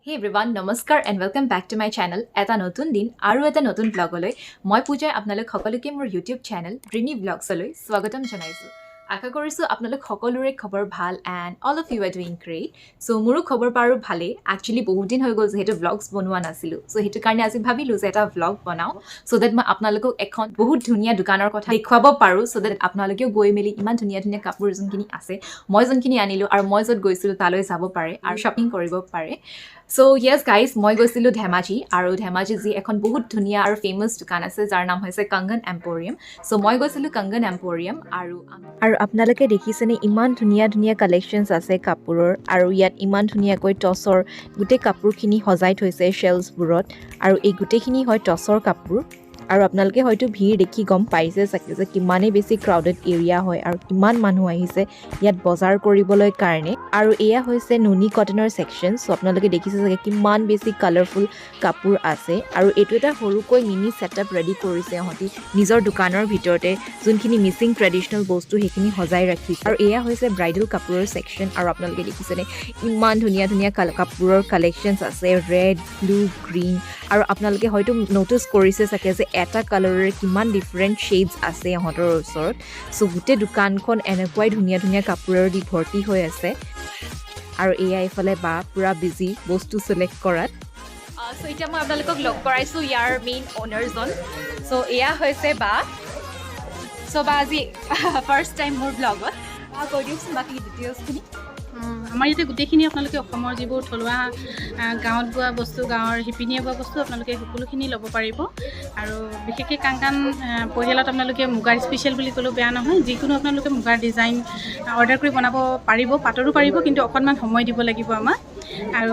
Hey everyone, namaskar and welcome back to my channel. Eta notun din aru eta notun vlog oloi moi Pooja apnalok সকলোকে মোৰ YouTube channel Dreamy Vlogs লৈ স্বাগতম জনাইছো। আশা কৰিছো আপোনালোক সকলোৰে খবৰ ভাল and all of you are doing great. So মোৰো খবৰ পাৰো ভালে। Actually বহুত দিন হৈ গ'ল যেহেতু vlogs বনোৱা নাছিলো। So হেতু কাৰণে আজি ভাবিলো যে এটা vlog বনাও so that মই আপোনালোকক এখন বহুত ধুনিয়া দোকানৰ কথা দেখুৱাব পাৰো so that আপোনালোকেও গৈ মেলি ইমান ধুনিয়া ধুনিয়া কাপোৰ যোনখিনি আছে মই যোনখিনি আনিলো আৰু মই যত গৈছিলো তালৈ যাব পাৰে আৰু শ্বপিং কৰিব পাৰে। So yes guys, মই গৈছিলো Dhemaji আৰু Dhemaji জি এখন বহুত ধুনিয়া আৰু ফেমাস দোকান আছে যাৰ নাম হৈছে Kangkan Emporium. So মই গৈছিলো Kangkan Emporium আৰু আপোনালোকে দেখিছেনে ইমান ধুনিয়া ধুনিয়া কালেকশনস আছে কাপোৰৰ আৰু ইয়াত ইমান ধুনিয়াকৈ টছৰ গোটেই কাপোৰখিনি সজাই থৈছে শেলফবোৰত আৰু এই গোটেইখিনি হয় টছৰ কাপোৰ আৰু আপোনালোকে হয়তো ভিৰ দেখি গম পাইছে চাগে যে কিমানে বেছি ক্ৰাউডেড এৰিয়া হয় আৰু কিমান মানুহ আহিছে ইয়াত বজাৰ কৰিবলৈ কাৰণে আৰু এয়া হৈছে নুনি কটনৰ সেকশন সো আপোনালোকে দেখিছে চাগে কিমান বেছি কালাৰফুল কাপোৰ আছে আৰু এটো এটা সৰুকৈ মিনি সেটআপ ৰেডি কৰিছে হতি নিজৰ দোকানৰ ভিতৰতে যোনখিনি মিসিং ট্ৰেডিশনাল বস্তু হেখিনি সজাই ৰাখিছে আৰু এয়া হৈছে ব্ৰাইডাল কাপোৰৰ সেকশন আৰু আপোনালোকে দেখিছেনে ইমান ধুনিয়া ধুনিয়া কাপোৰৰ কালেকশনস আছে ৰেড ব্লু গ্ৰীন আৰু আপোনালোকে হয়তো নোটিস কৰিছে চাগে যে এটা কালাৰৰ কিমান ডিফাৰেন্ট শেডস আছে হতৰ ওচৰত সো গুটে দোকানখন এনেকৈ ধুনিয়া ধুনিয়া কাপোৰৰ দি ভৰ্তি হৈ আছে আৰু এয়া ইফালে বা পুৰা বিজি বস্তু সিলেক্ট কৰাত সো এটা মই আপোনালোকক লগ কৰাইছো ইয়াৰ মেইন ওনাৰ জন সো এয়া হৈছে বা সো বাজি ফাৰ্স্ট টাইম মোৰ ব্লগত কৈ দিওকচোন বাকি ডিটেইলছখিনি আমাৰ ইয়াতে গোটেইখিনি আপোনালোকে অসমৰ যিবোৰ থলুৱা গাঁৱত বোৱা বস্তু গাঁৱৰ হিপিনীয়া বোৱা বস্তু আপোনালোকে সকলোখিনি ল'ব পাৰিব আৰু বিশেষকৈ কাংকান পৰিয়ালত আপোনালোকে মুগাৰ স্পেচিয়েল বুলি ক'লেও বেয়া নহয় যিকোনো আপোনালোকে মুগাৰ ডিজাইন অৰ্ডাৰ কৰি বনাব পাৰিব পাটৰো পাৰিব কিন্তু অকণমান সময় দিব লাগিব আমাক আৰু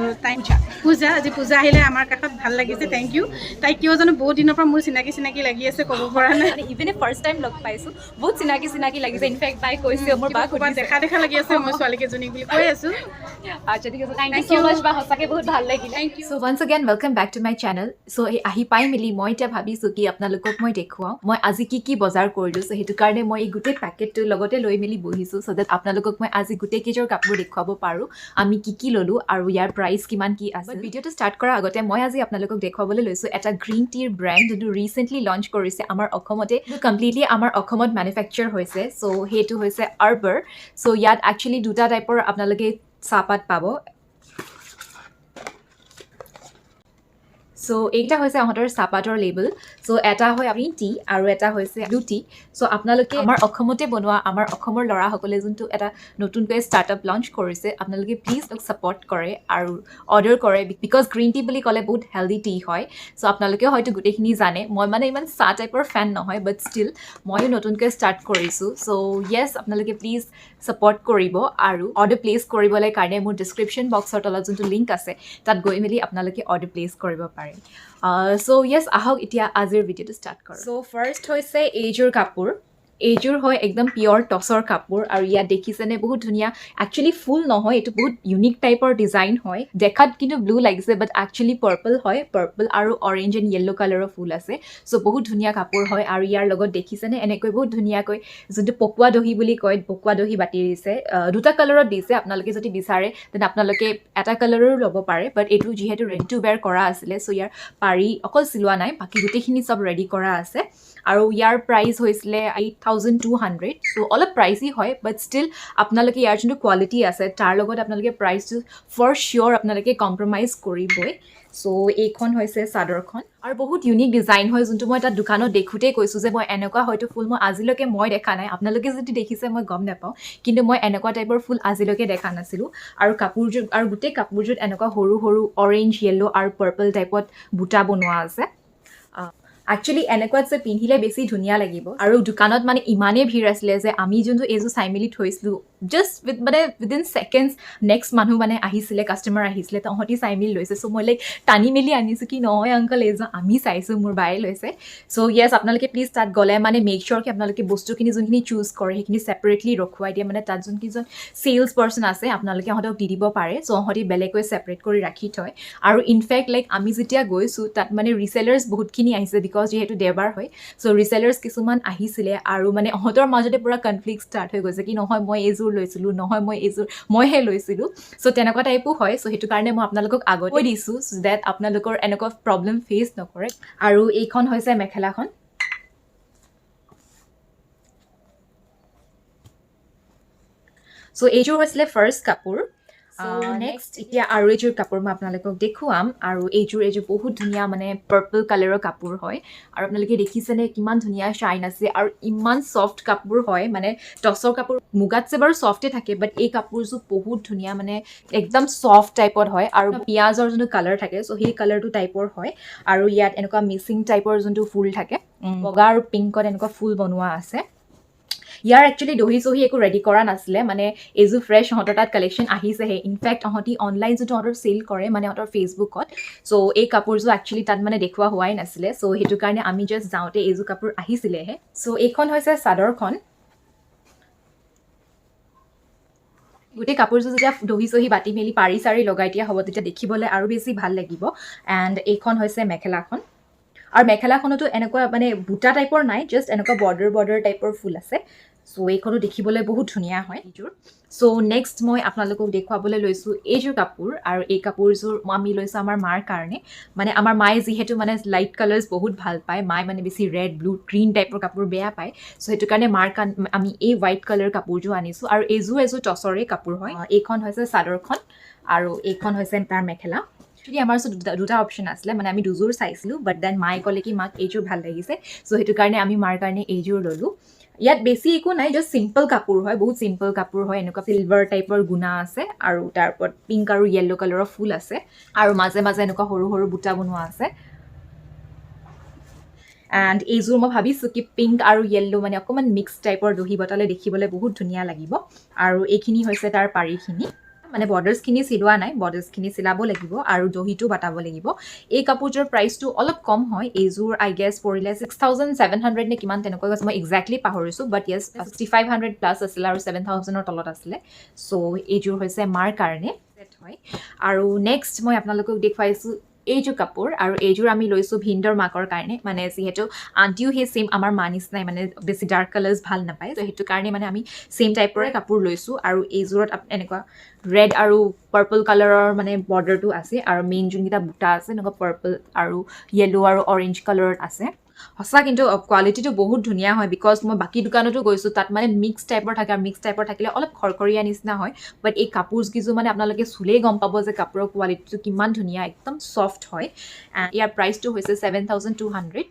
পূজা আজি পূজা আহিলে আমাৰ কাষত ভাল লাগিছে থেংক ইউ তাই কিয় জানো বহুত দিনৰ পৰা মোৰ চিনাকি লাগি আছে ক'ব পৰা নাই ইভেন ফাৰ্ষ্ট টাইম লগ পাইছোঁ বহুত চিনাকি লাগিছে ইনফেক্ট বাই কৈছে মোৰ বা ক'ৰবাত দেখা লাগি আছে মই ছোৱালীকেইজনীক বুলি কৈ আছোঁ আচ্ছা ঠিক আছে থ্যাংক ইউ সো মাচ বা সঁচাকে বহুত ভাল লাগিল thank you so once again welcome back to my channel so আহি পাই মিলি মই এটা ভাবিছোঁ কি আপোনালোকক মই দেখুৱাও মই আজি কি বজাৰ কৰিলোঁ সো হেতু কাৰণে মই এই গোটেই পেকেটটো লগতে লৈ মিলি বহিছোঁ সো দ্যাট আপোনালোকক মই আজি গোটেই কেজৰ কাপোৰ দেখুৱাব পাৰোঁ আমি কি ল'লো আৰু ইয়াৰ প্ৰাইস কিমান কি আছে ভিডিঅ'টো ষ্টাৰ্ট কৰাৰ আগতে মই আজি আপোনালোকক দেখুৱাবলৈ লৈছোঁ এটা গ্ৰীণ টিৰ ব্ৰেণ্ড যোনটো ৰিসেন্টলি লঞ্চ কৰিছে আমাৰ অসমতে কমপ্লিটলি আমাৰ অসমত ম্যানুফ্যাকচাৰ হৈছে সো হেতু হৈছে আৰ্বাৰ সো ইয়াত একচুয়ালি দুটা টাইপৰ আপোনালোকে চাহপাত পাব সো এইটা হৈছে আহতৰ চাহপাতৰ লেবেল সো এটা হয় গ্ৰীণ টি আৰু এটা হৈছে ব্লু টি সো আপোনালোকে আমাৰ অসমতে বনোৱা আমাৰ অসমৰ লৰাসকলে যোনটো এটা নতুনকৈ ষ্টাৰ্টআপ লঞ্চ কৰিছে আপোনালোকে প্লিজ লক সাপোৰ্ট কৰে আৰু অৰ্ডাৰ কৰে বিকজ গ্ৰীণ টি বুলি ক'লে বহুত হেলদি টি হয় সো আপোনালোকে হয়তো গোটেইখিনি জানে মই মানে ইমান চাহ টাইপৰ ফ্যান নহয় বাট ষ্টিল ময়ো নতুনকৈ ষ্টাৰ্ট কৰিছোঁ সো ইয়েছ আপোনালোকে প্লিজ সাপোৰ্ট কৰিব আৰু অৰ্ডাৰ প্লেচ কৰিবলৈ কাৰণে মোৰ ডেসক্ৰিপশ্যন বক্সৰ তলত যোনটো লিংক আছে তাত গৈ মেলি আপোনালোকে অৰ্ডাৰ প্লেচ কৰিব পাৰে সো ইয়েছ আহক এতিয়া আজিৰ ভিডিঅ'টো ষ্টাৰ্ট কৰোঁ সো ফাৰ্ষ্ট হৈছে এইযোৰ কাপোৰ এইযোৰ হয় একদম পিয়ৰ টছৰ কাপোৰ আৰু ইয়াত দেখিছেনে বহুত ধুনীয়া একচুৱেলি ফুল নহয় এইটো বহুত ইউনিক টাইপৰ ডিজাইন হয় দেখাত কিন্তু ব্লু লাগিছে বাট একচুৱেলি পাৰ্পল হয় পাৰ্পল আৰু অৰেঞ্জ এণ্ড য়েল্লো কালাৰৰ ফুল আছে সো বহুত ধুনীয়া কাপোৰ হয় আৰু ইয়াৰ লগত দেখিছেনে এনেকৈ বহুত ধুনীয়াকৈ যোনটো পকোৱা দহি বুলি কয় পকোৱা দহি বাতি দিছে দুটা কালাৰত দিছে আপোনালোকে যদি বিচাৰে তেনে আপোনালোকে এটা কালাৰৰো ল'ব পাৰে বাট এইটো যিহেতু ৰেডি টু বেয়াৰ কৰা আছিলে সো ইয়াৰ পাৰি অকল চিলোৱা নাই বাকী গোটেইখিনি সব ৰেডি কৰা আছে আৰু ইয়াৰ প্ৰাইস হৈছিলে 8200 সো অলপ প্ৰাইসি হয় বাট ষ্টিল আপোনালোকে ইয়াৰ যোনটো কোৱালিটি আছে তাৰ লগত আপোনালোকে প্ৰাইসটো ফৰ শিওৰ আপোনালোকে কম্প্ৰমাইজ কৰিবই সো এইখন হৈছে চাদৰখন আৰু বহুত ইউনিক ডিজাইন হয় যোনটো মই এটা দোকানত দেখোতেই কৈছোঁ যে মই এনেকুৱা হয়তো ফুল মই আজিলৈকে মই দেখা নাই আপোনালোকে যদি দেখিছে মই গম নাপাওঁ কিন্তু মই এনেকুৱা টাইপৰ ফুল আজিলৈকে দেখা নাছিলোঁ আৰু কাপোৰযোৰ আৰু গোটেই কাপোৰযোৰত এনেকুৱা সৰু সৰু অৰেঞ্জ য়েল্লো আৰু পাৰ্পল টাইপত বুটা বনোৱা আছে একচুৱেলি এনেকুৱাত যে পিন্ধিলে বেছি ধুনীয়া লাগিব আৰু দোকানত মানে ইমানেই ভিৰ আছিলে যে আমি যোনটো এইযোৰ চাই মেলি থৈছিলোঁ জাষ্ট মানে উইদিন ছেকেণ্ডছ নেক্সট মানুহ মানে আহিছিলে কাষ্টমাৰ আহিছিলে তাহাঁতি চাই মেলি লৈছে চ' মই লাইক টানি মেলি আনিছোঁ কি নহয় আংকল এইযোৰ আমি চাইছোঁ মোৰ বায়ে লৈছে চ' য়েছ আপোনালোকে প্লিজ তাত গ'লে মানে মেক শ্যোৰ কি আপোনালোকে বস্তুখিনি যোনখিনি চুজ কৰে সেইখিনি ছেপাৰেটলি ৰখুৱাই দিয়ে মানে তাত যোনকেইজন চেলছ পাৰ্চন আছে আপোনালোকে সিহঁতক দি দিব পাৰে চ' সিহঁতি বেলেগকৈ ছেপাৰেট কৰি ৰাখি থয় আৰু ইনফেক্ট লাইক আমি যেতিয়া গৈছোঁ তাত মানে ৰিচেলাৰ্ছ বহুতখিনি আহিছে বিকজ যিহেতু দেওবাৰ হয় চ' ৰিচেলাৰ্ছ কিছুমান আহিছিলে আৰু মানে সিহঁতৰ মাজতে পুৰা কনফ্লিক্ট ষ্টাৰ্ট হৈ গৈছে কি নহয় মই এইযোৰ এইযোৰ লৈছিলোঁ নহয় মইহে লৈছিলোঁ চ' তেনেকুৱা টাইপো হয় চ' সেইটো কাৰণে মই আপোনালোকক আগত কৈ দিছোঁ চ' ডেট আপোনালোকৰ এনেকুৱা প্ৰব্লেম ফেচ নকৰে আৰু এইখন হৈছে মেখেলাখন চ' এইযোৰ হৈছিলে ফাৰ্ষ্ট কাপোৰ নেক্সট এতিয়া আৰু এইযোৰ কাপোৰ মই আপোনালোকক দেখুৱাম আৰু এইযোৰ বহুত ধুনীয়া মানে পাৰ্পল কালাৰৰ কাপোৰ হয় আৰু আপোনালোকে দেখিছেনে কিমান ধুনীয়া শ্বাইন আছে আৰু ইমান ছফ্ট কাপোৰ হয় মানে টছৰ কাপোৰ মুগাতছে বাৰু ছফ্টে থাকে বাট এই কাপোৰযোৰ বহুত ধুনীয়া মানে একদম ছফ্ট টাইপত হয় আৰু পিঁয়াজৰ যোনটো কালাৰ থাকে চ' সেই কালাৰটো টাইপৰ হয় আৰু ইয়াত এনেকুৱা মিচিং টাইপৰ যোনটো ফুল থাকে বগা আৰু পিংকত এনেকুৱা ফুল বনোৱা আছে ইয়াৰ একচুৱেলি দহি চহি একো ৰেডি কৰা নাছিলে মানে এইযোৰ ফ্ৰেছ সিহঁতৰ তাত কালেকশ্যন আহিছেহে ইনফেক্ট সিহঁতি অনলাইন যোনটো সিহঁতৰ চেল কৰে মানে সিহঁতৰ ফেচবুকত চ' এই কাপোৰযোৰ একচুৱেলি তাত মানে দেখুওৱা হোৱাই নাছিলে চ' সেইটো কাৰণে আমি জাষ্ট যাওঁতে এইযোৰ কাপোৰ আহিছিলেহে চ' এইখন হৈছে চাদৰখন গোটেই কাপোৰযোৰ যেতিয়া দহি চহি বাতি মেলি পাৰি চাৰি লগাই দিয়া হ'ব তেতিয়া দেখিবলৈ আৰু বেছি ভাল লাগিব এণ্ড এইখন হৈছে মেখেলাখন আৰু মেখেলাখনতো এনেকুৱা মানে বুটা টাইপৰ নাই জাষ্ট এনেকুৱা বৰ্ডাৰ টাইপৰ ফুল আছে চ' এইখনো দেখিবলৈ বহুত ধুনীয়া হয় এইযোৰ চ' নেক্সট মই আপোনালোকক দেখুৱাবলৈ লৈছোঁ এইযোৰ কাপোৰ আৰু এই কাপোৰযোৰ আমি লৈছোঁ আমাৰ মাৰ কাৰণে মানে আমাৰ মায়ে যিহেতু মানে লাইট কালাৰ্ছ বহুত ভাল পায় মায়ে মানে বেছি ৰেড ব্লু গ্ৰীণ টাইপৰ কাপোৰ বেয়া পায় চ' সেইটো কাৰণে মাৰ কাৰণে আমি এই হোৱাইট কালাৰ কাপোৰযোৰ আনিছোঁ আৰু এযোৰ টছৰে কাপোৰ হয় এইখন হৈছে চাদৰখন আৰু এইখন হৈছে তাৰ মেখেলা যদি আমাৰ ওচৰত দুটা অপশ্যন আছিলে মানে আমি দুযোৰ চাইছিলোঁ বাট দেন মায়ে ক'লে কি মাক এইযোৰ ভাল লাগিছে চ' সেইটো কাৰণে আমি মাৰ কাৰণে এইযোৰ ল'লোঁ ইয়াত বেছি একো নাই জাষ্ট চিম্পল কাপোৰ হয় বহুত চিম্পল কাপোৰ হয় এনেকুৱা চিলভাৰ টাইপৰ গুণা আছে আৰু তাৰ ওপৰত পিংক আৰু য়েল্ল' কালাৰৰ ফুল আছে আৰু মাজে মাজে এনেকুৱা সৰু সৰু বুটা বনোৱা আছে এণ্ড এইযোৰ মই ভাবিছোঁ কি পিংক আৰু য়েল্ল' মানে অকণমান মিক্স টাইপৰ দহি বটালে দেখিবলৈ বহুত ধুনীয়া লাগিব আৰু এইখিনি হৈছে তাৰ পাৰিখিনি মানে বৰ্ডাৰ্ছখিনি চিলোৱা নাই বৰ্ডাৰ্ছখিনি চিলাব লাগিব আৰু দহিটো বাটাব লাগিব এই কাপোৰযোৰ প্ৰাইচটো অলপ কম হয় এইযোৰ আই গেছ পৰিলে 6,700 নে কিমান তেনেকুৱা কৈছে মই একজেক্টলি পাহৰিছোঁ বাট য়েছ 6,500 প্লাছ আছিলে আৰু 7,000ৰ তলত আছিলে চ' এইযোৰ হৈছে মাৰ কাৰণে ছেট হয় আৰু নেক্সট মই আপোনালোকক দেখুৱাইছোঁ এইযোৰ কাপোৰ আৰু এইযোৰ আমি লৈছোঁ ভিন্দৰ মাকৰ কাৰণে মানে যিহেতু আণ্টিও সেই ছেইম আমাৰ মা নিচিনাই মানে বেছি ডাৰ্ক কালাৰ্ছ ভাল নাপায় ত' সেইটো কাৰণে মানে আমি ছেইম টাইপৰে কাপোৰ লৈছোঁ আৰু এইযোৰত এনেকুৱা ৰেড আৰু পাৰ্পল কালাৰৰ মানে বৰ্ডাৰটো আছে আৰু মেইন যোনকেইটা বুটা আছে এনেকুৱা পাৰ্পল আৰু য়েল্ল' আৰু অৰেঞ্জ কালাৰত আছে সঁচা কিন্তু কোৱালিটিটো বহুত ধুনীয়া হয় বিকজ মই বাকী দোকানতো গৈছোঁ তাত মানে মিক্স টাইপৰ থাকে আৰু মিক্স টাইপৰ থাকিলে অলপ খৰখৰীয়া নিচিনা হয় বাট এই কাপোৰকেইযোৰ মানে আপোনালোকে চুলেই গম পাব যে কাপোৰৰ কোৱালিটিটো কিমান ধুনীয়া একদম ছফ্ট হয় ইয়াৰ প্ৰাইচটো হৈছে 7,200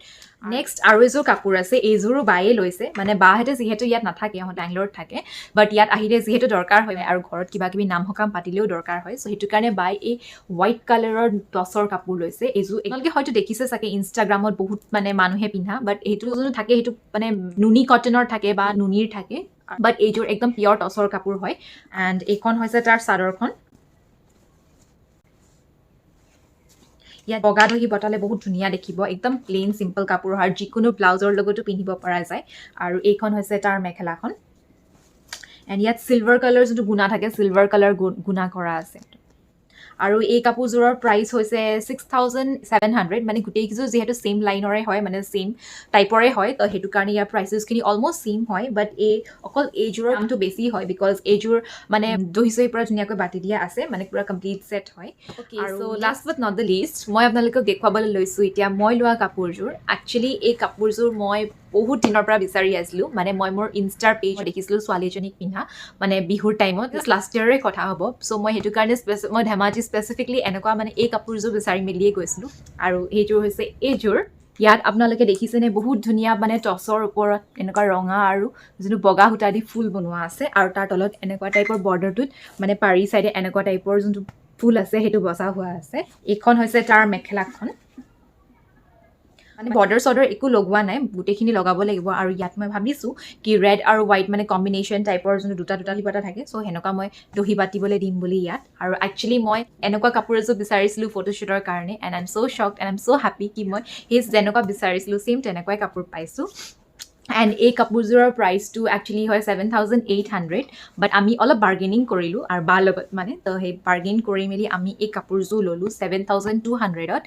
নেক্সট আৰু এযোৰ কাপোৰ আছে এইযোৰো বায়ে লৈছে মানে বাহঁতে যিহেতু ইয়াত নাথাকে সিহঁতে বেংগলোৰত থাকে বাট ইয়াত আহিলে যিহেতু দৰকাৰ হয় আৰু ঘৰত কিবা কিবি নাম সকাম পাতিলেও দৰকাৰ হয় চ' সেইটো কাৰণে বাই এই হোৱাইট কালাৰৰ টছৰ কাপোৰ লৈছে এইযোৰ আপোনালোকে হয়তো দেখিছে চাগে ইনষ্টাগ্ৰামত বহুত মানে মানুহে পিন্ধা বাট এইটো যোনটো থাকে সেইটো মানে নুনি কটনৰ থাকে বা নুনিৰ থাকে বাট এইযোৰ একদম পিয়ৰ টছৰ কাপোৰ হয় এণ্ড এইখন হৈছে তাৰ চাদৰখন ইয়াত বগা দহি বটালে বহুত ধুনীয়া দেখিব একদম প্লেইন চিম্পল কাপোৰ হয় যিকোনো ব্লাউজৰ লগতো পিন্ধিব পৰা যায় আৰু এইখন হৈছে তাৰ মেখেলাখন এণ্ড ইয়াত চিলভাৰ কালাৰ যোনটো গুণা থাকে চিলভাৰ কালাৰ গুণা কৰা আছে আৰু এই কাপোৰযোৰৰ প্ৰাইচ হৈছে 6,700 মানে গোটেইকেইযোৰ যিহেতু ছেইম লাইনৰে হয় মানে ছেইম টাইপৰে হয় তো সেইটো কাৰণে ইয়াৰ প্ৰাইচেছখিনি অলমষ্ট ছেইম হয় বাট অকল এইযোৰৰ দামটো বেছি হয় বিকজ এইযোৰ মানে দহি চহিৰ পৰা ধুনীয়াকৈ বাতি দিয়া আছে মানে পূৰা কমপ্লিট ছেট হয় আৰু last but not the least মই আপোনালোকক দেখুৱাবলৈ লৈছোঁ এতিয়া মই লোৱা কাপোৰযোৰ একচুৱেলি এই কাপোৰযোৰ মই বহুত দিনৰ পৰা বিচাৰি আছিলোঁ মানে মই মোৰ ইনষ্টাৰ পেজ দেখিছিলোঁ ছোৱালী এজনীক পিন্ধা মানে বিহুৰ টাইমত লাষ্ট ইয়েৰৰে কথা হ'ব চ' মই সেইটো কাৰণে মই ধেমাজি স্পেচিফিকলি এনেকুৱা মানে এই কাপোৰযোৰ বিচাৰি মেলিয়ে গৈছিলোঁ আৰু সেইযোৰ হৈছে এইযোৰ ইয়াত আপোনালোকে দেখিছেনে বহুত ধুনীয়া মানে টছৰ ওপৰত এনেকুৱা ৰঙা আৰু যোনটো বগা সূতা দি ফুল বনোৱা আছে আৰু তাৰ তলত এনেকুৱা টাইপৰ বৰ্ডাৰটোত মানে পাৰি চাইডে এনেকুৱা টাইপৰ যোনটো ফুল আছে সেইটো বচা হোৱা আছে এইখন হৈছে তাৰ মেখেলাখন মানে বৰ্ডাৰ চৰ্ডাৰ একো লগোৱা নাই গোটেইখিনি লগাব লাগিব আৰু ইয়াত মই ভাবিছোঁ কি ৰেড আৰু হোৱাইট মানে কম্বিনেশ্যন টাইপৰ যোনটো দুটা লিপাটা থাকে চ' সেনেকুৱা মই দহি বাতিবলৈ দিম বুলি ইয়াত আৰু একচুৱেলি মই এনেকুৱা কাপোৰ এযোৰ বিচাৰিছিলোঁ ফটোশ্বুটৰ কাৰণে and I am so' shocked and I am so' happy কি মই সেই যেনেকুৱা বিচাৰিছিলোঁ ছেইম তেনেকুৱাই কাপোৰ পাইছোঁ এণ্ড এই কাপোৰযোৰৰ প্ৰাইচটো একচুৱেলি হয় 7,800 বাট আমি অলপ বাৰ্গেনিং কৰিলোঁ আৰু বাৰ লগত মানে তো সেই বাৰ্গেইন কৰি মেলি আমি এই কাপোৰযোৰ ল'লোঁ 7,200ত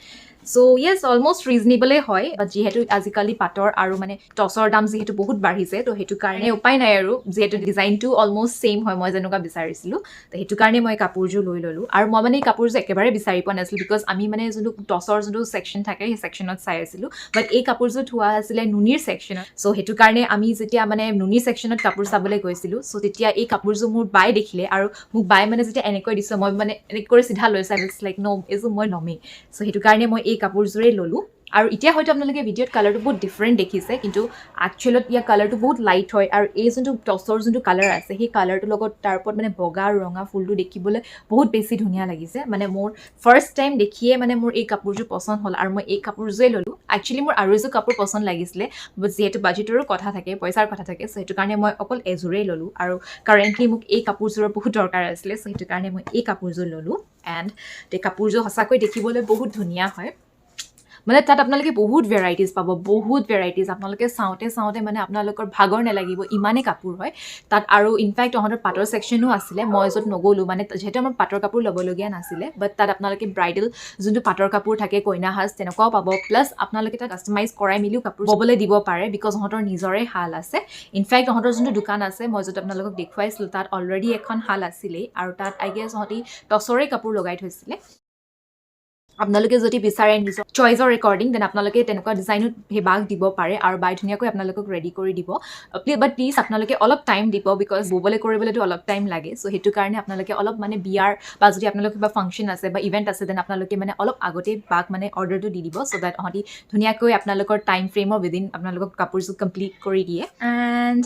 সো য়েছ অলমষ্ট ৰিজনেবলে হয় বাট যিহেতু আজিকালি পাটৰ আৰু মানে টছৰ দাম যিহেতু বহুত বাঢ়িছে তো সেইটো কাৰণে উপায় নাই আৰু যিহেতু ডিজাইনটো অলমষ্ট ছেইম হয় মই যেনেকুৱা বিচাৰিছিলোঁ তো সেইটো কাৰণে মই কাপোৰযোৰ লৈ ল'লোঁ আৰু মই মানে এই কাপোৰযোৰ একেবাৰে বিচাৰি পোৱা নাছিলোঁ বিকজ আমি মানে যোনটো টছৰ যোনটো ছেকশ্যন থাকে সেই ছেকশ্যনত চাই আছিলোঁ বাট এই কাপোৰযোৰ থোৱা আছিলে নুনিৰ ছেকশ্যনত চ' সেইটো কাৰণে আমি যেতিয়া মানে নুনিৰ ছেকশ্যনত কাপোৰ চাবলৈ গৈছিলোঁ চ' তেতিয়া এই কাপোৰযোৰ মোৰ বাই দেখিলে আৰু মোক বাই মানে যেতিয়া এনেকৈ দিছে মই মানে এনেকৈ চিধা লৈছে আই লাইক ন এইযোৰ মই ল'মেই চ' সেইটো কাৰণে মই এই কাপোৰযোৰেই ল'লোঁ আৰু এতিয়া হয়তো আপোনালোকে ভিডিঅ'ত কালাৰটো বহুত ডিফাৰেণ্ট দেখিছে কিন্তু একচুৱেলত ইয়াৰ কালাৰটো বহুত লাইট হয় আৰু এই যোনটো টছৰ যোনটো কালাৰ আছে সেই কালাৰটোৰ লগত তাৰ ওপৰত মানে বগা আৰু ৰঙা ফুলটো দেখিবলৈ বহুত বেছি ধুনীয়া লাগিছে মানে মোৰ ফাৰ্ষ্ট টাইম দেখিয়ে মানে মোৰ এই কাপোৰযোৰ পচন্দ হ'ল আৰু মই এই কাপোৰযোৰেই ল'লোঁ একচুৱেলি মোৰ আৰু এযোৰ কাপোৰ পচন্দ লাগিছিলে বাট যিহেতু বাজেটৰো কথা থাকে পইচাৰ কথা থাকে চ' সেইটো কাৰণে মই অকল এযোৰেই ল'লোঁ আৰু কাৰেণ্টলি মোক এই কাপোৰযোৰৰ বহুত দৰকাৰ আছিলে চ' সেইটো কাৰণে মই এই কাপোৰযোৰ ল'লোঁ এণ্ড এই কাপোৰযোৰ সঁচাকৈ দেখিবলৈ বহুত ধুনীয়া হয় মানে তাত আপোনালোকে বহুত ভেৰাইটিজ পাব বহুত ভেৰাইটিজ আপোনালোকে চাওঁতে মানে আপোনালোকৰ ভাগৰ নালাগিব ইমানেই কাপোৰ হয় তাত আৰু ইনফেক্ট তহঁতৰ পাটৰ ছেকশ্যনো আছিলে মই য'ত নগ'লোঁ মানে যিহেতু আমাৰ পাটৰ কাপোৰ ল'বলগীয়া নাছিলে বাট তাত আপোনালোকে ব্ৰাইডেল যোনটো পাটৰ কাপোৰ থাকে কইনা সাজ তেনেকুৱাও পাব প্লাছ আপোনালোকে তাত কাষ্টমাইজ কৰাই মেলিও কাপোৰ ব'বলৈ দিব পাৰে বিকজ তহঁতৰ নিজৰে শাল আছে ইনফেক্ট তহঁতৰ যোনটো দোকান আছে মই য'ত আপোনালোকক দেখুৱাইছিলোঁ তাত অলৰেডি এখন শাল আছিলেই আৰু তাত আই গেছ তহঁতি টছৰে কাপোৰ লগাই থৈছিলে আপোনালোকে যদি বিচাৰে নিজৰ চইচৰ ৰেকৰ্ডিং দেন আপোনালোকে তেনেকুৱা ডিজাইনত হেবাক দিব পাৰে আৰু বাই ধুনীয়াকৈ আপোনালোকক ৰেডি কৰি দিব বাট প্লিজ আপোনালোকে অলপ টাইম দিব বিকজ ব'বলৈ কৰিবলৈতো অলপ টাইম লাগে চ' সেইটো কাৰণে আপোনালোকে অলপ মানে বিয়াৰ বা যদি আপোনালোকৰ কিবা ফাংশ্যন আছে বা ইভেণ্ট আছে দেন আপোনালোকে মানে অলপ আগতেই বাক মানে অৰ্ডাৰটো দি দিব চ' দেট সিহঁতি ধুনীয়াকৈ আপোনালোকৰ টাইম ফ্ৰেমৰ উইদিন আপোনালোকক কাপোৰযোৰ কমপ্লিট কৰি দিয়ে এণ্ড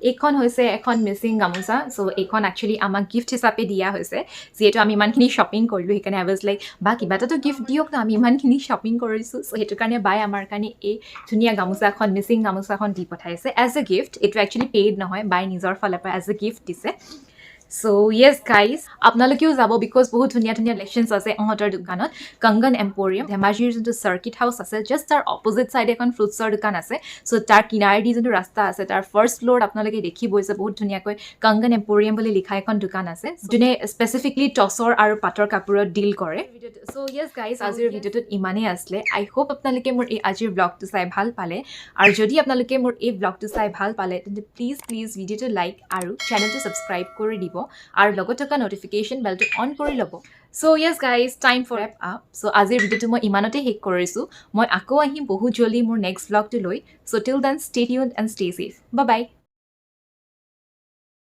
এইখন হৈছে এখন মিচিং গামোচা চ' এইখন একচুৱেলি আমাক গিফ্ট হিচাপে দিয়া হৈছে যিহেতু আমি ইমানখিনি শ্বপিং কৰিলোঁ সেইকাৰণে আই ৱাজ লাইক বা কিবা এটাতো গিফ্ট দিয়ক ন আমি ইমানখিনি শ্বপিং কৰিছোঁ চ' সেইটো কাৰণে বাই আমাৰ কাৰণে এই ধুনীয়া গামোচাখন মিচিং গামোচাখন দি পঠাইছে এজ এ গিফ্ট এইটো একচুৱেলি পেইড নহয় বাই নিজৰ ফালৰ পৰা এজ এ গিফ্ট দিছে চ' য়েছ গাইজ আপোনালোকেও যাব বিকজ বহুত ধুনীয়া ধুনীয়া কালেকশ্যনছ আছে ইহঁতৰ দোকানত কাংগন এম্পৰিয়াম ধেমাজিৰ যোনটো চাৰ্কিট হাউচ আছে জাষ্ট তাৰ অপজিট ছাইডে এখন ফ্ৰুটছৰ দোকান আছে চ' তাৰ কিনাৰেদি যোনটো ৰাস্তা আছে তাৰ ফাৰ্ষ্ট ফ্ল'ৰত আপোনালোকে দেখিবই যে বহুত ধুনীয়াকৈ কাংগন এম্পৰিয়াম বুলি লিখা এখন দোকান আছে যোনে স্পেচিফিকলি টছৰ আৰু পাটৰ কাপোৰত ডিল কৰে চ' য়েছ গাইজ আজিৰ ভিডিঅ'টোত ইমানেই আছিলে আই হোপ আপোনালোকে মোৰ এই আজিৰ ব্লগটো চাই ভাল পালে আৰু যদি আপোনালোকে মোৰ এই ব্লগটো চাই ভাল পালে তেন্তে প্লিজ ভিডিঅ'টো লাইক আৰু চেনেলটো ছাবস্ক্ৰাইব কৰি দিব আৰু লগত থকা নটিফিকেশ্যন বেলটো অন কৰি ল'ব so' yes guys time for wrap up so' আজিৰ ভিডিঅ'টো মই ইমানতে শেষ কৰিছোঁ মই আকৌ আহিম বহুত জলদি মোৰ নেক্সট ব্লগটো লৈ so' till then stay tuned and stay safe by